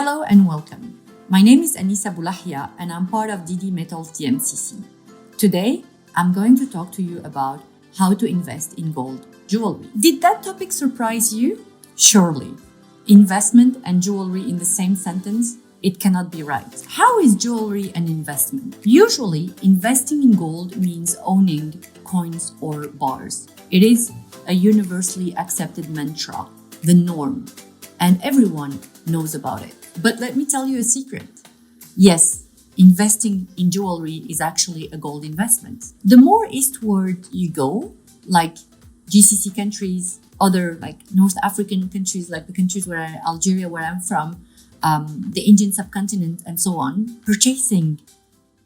Hello and welcome. My name is Anissa Boulahya and I'm part of DD Metals DMCC. Today, I'm going to talk to you about how to invest in gold jewelry. Did that topic surprise you? Surely. Investment and jewelry in the same sentence? It cannot be right. How is jewelry an investment? Usually, investing in gold means owning coins or bars. It is a universally accepted mantra, the norm, and everyone knows about it. But let me tell you a secret. Yes, investing in jewelry is actually a gold investment. The more eastward you go, like GCC countries, other like North African countries, like the countries Algeria, where I'm from, the Indian subcontinent and so on, purchasing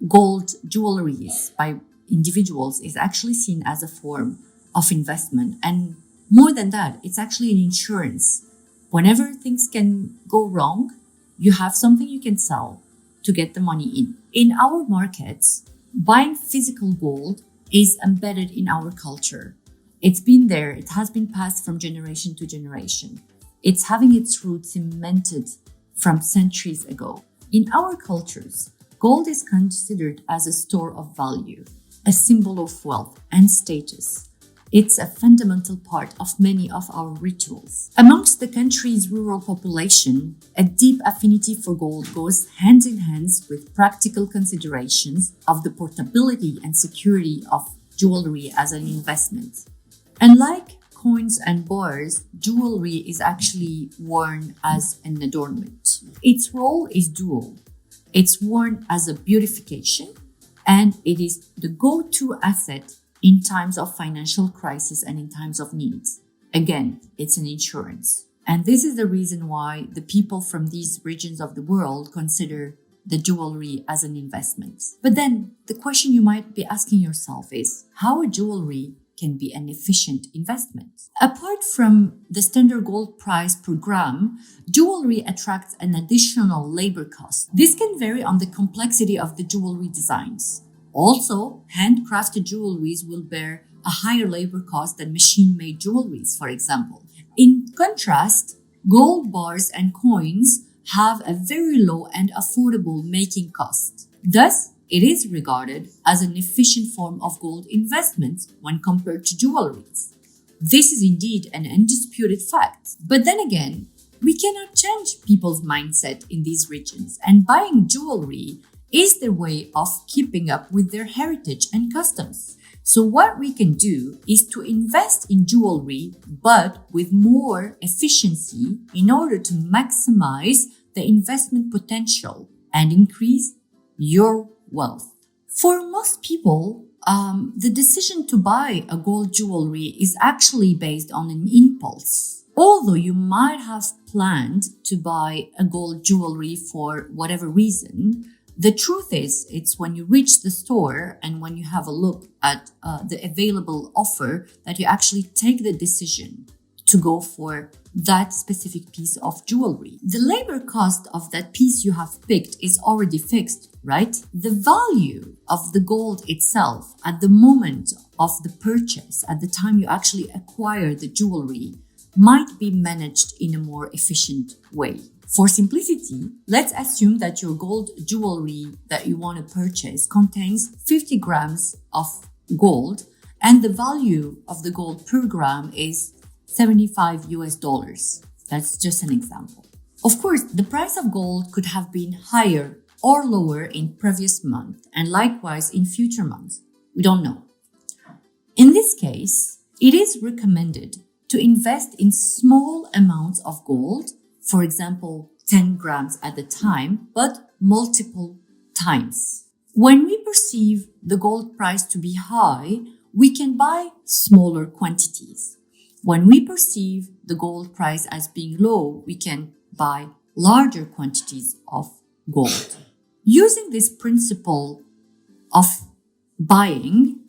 gold jewelries by individuals is actually seen as a form of investment. And more than that, it's actually an insurance. Whenever things can go wrong, you have something you can sell to get the money in. In our markets, buying physical gold is embedded in our culture. It's been there. It has been passed from generation to generation. It's having its roots cemented from centuries ago. In our cultures, gold is considered as a store of value, a symbol of wealth and status. It's a fundamental part of many of our rituals. Amongst the country's rural population, a deep affinity for gold goes hand in hand with practical considerations of the portability and security of jewelry as an investment. Unlike coins and bars, jewelry is actually worn as an adornment. Its role is dual. It's worn as a beautification, and it is the go-to asset in times of financial crisis and in times of needs. Again, it's an insurance. And this is the reason why the people from these regions of the world consider the jewelry as an investment. But then the question you might be asking yourself is how a jewelry can be an efficient investment. Apart from the standard gold price per gram, jewelry attracts an additional labor cost. This can vary on the complexity of the jewelry designs. Also, handcrafted jewelries will bear a higher labor cost than machine-made jewelries, for example. In contrast, gold bars and coins have a very low and affordable making cost. Thus, it is regarded as an efficient form of gold investment when compared to jewelries. This is indeed an undisputed fact. But then again, we cannot change people's mindset in these regions, and buying jewelry is their way of keeping up with their heritage and customs. So what we can do is to invest in jewelry, but with more efficiency in order to maximize the investment potential and increase your wealth. For most people, the decision to buy a gold jewelry is actually based on an impulse. Although you might have planned to buy a gold jewelry for whatever reason, the truth is, it's when you reach the store and when you have a look at the available offer that you actually take the decision to go for that specific piece of jewelry. The labor cost of that piece you have picked is already fixed, right? The value of the gold itself at the moment of the purchase, at the time you actually acquire the jewelry, might be managed in a more efficient way. For simplicity, let's assume that your gold jewelry that you want to purchase contains 50 grams of gold and the value of the gold per gram is $75. That's just an example. Of course, the price of gold could have been higher or lower in previous month and likewise in future months. We don't know. In this case, it is recommended to invest in small amounts of gold, for example, 10 grams at a time, but multiple times. When we perceive the gold price to be high, we can buy smaller quantities. When we perceive the gold price as being low, we can buy larger quantities of gold. Using this principle of buying,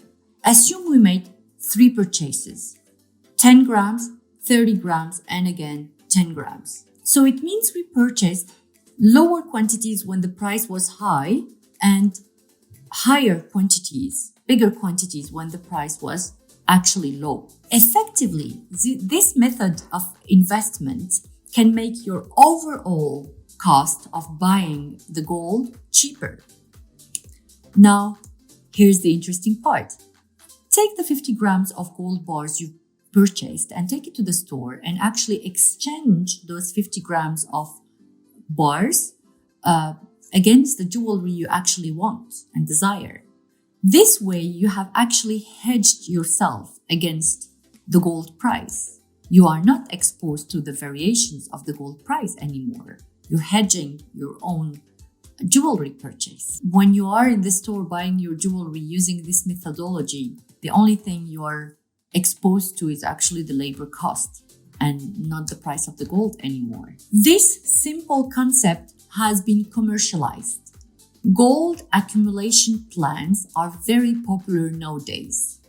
assume we made 3 purchases, 10 grams, 30 grams, and again 10 grams. So it means we purchased lower quantities when the price was high and higher quantities, bigger quantities when the price was actually low. Effectively, this method of investment can make your overall cost of buying the gold cheaper. Now, here's the interesting part. Take the 50 grams of gold bars you purchased and take it to the store and actually exchange those 50 grams of bars against the jewelry you actually want and desire. This way, you have actually hedged yourself against the gold price. You are not exposed to the variations of the gold price anymore. You're hedging your own jewelry purchase. When you are in the store buying your jewelry using this methodology, the only thing you are exposed to is actually the labor cost and not the price of the gold anymore. This simple concept has been commercialized. Gold accumulation plans are very popular nowadays.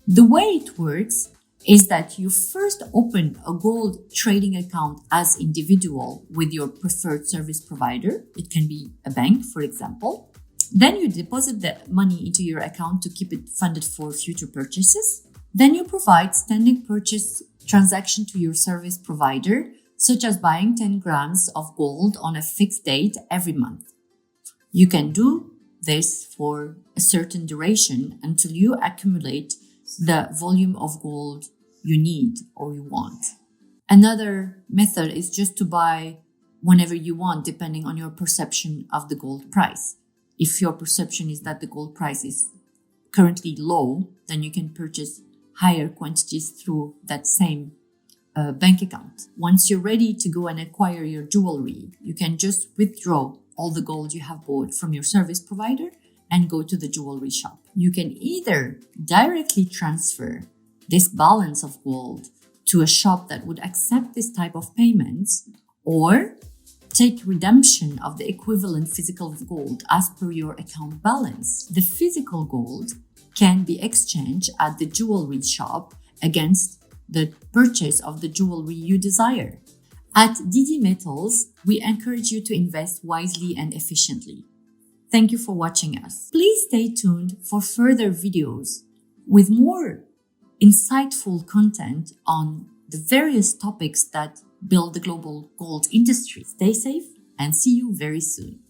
The way it works is that you first open a gold trading account as individual with your preferred service provider. It can be a bank, for example. Then you deposit the money into your account to keep it funded for future purchases. Then you provide standing purchase transaction to your service provider, such as buying 10 grams of gold on a fixed date every month. You can do this for a certain duration until you accumulate the volume of gold you need or you want. Another method is just to buy whenever you want, depending on your perception of the gold price. If your perception is that the gold price is currently low, then you can purchase higher quantities through that same bank account. Once you're ready to go and acquire your jewelry, you can just withdraw all the gold you have bought from your service provider and go to the jewelry shop. You can either directly transfer this balance of gold to a shop that would accept this type of payments, or take redemption of the equivalent physical gold as per your account balance. The physical gold can be exchanged at the jewelry shop against the purchase of the jewelry you desire. At DD Metals, we encourage you to invest wisely and efficiently. Thank you for watching us. Please stay tuned for further videos with more insightful content on the various topics that build the global gold industry. Stay safe and see you very soon.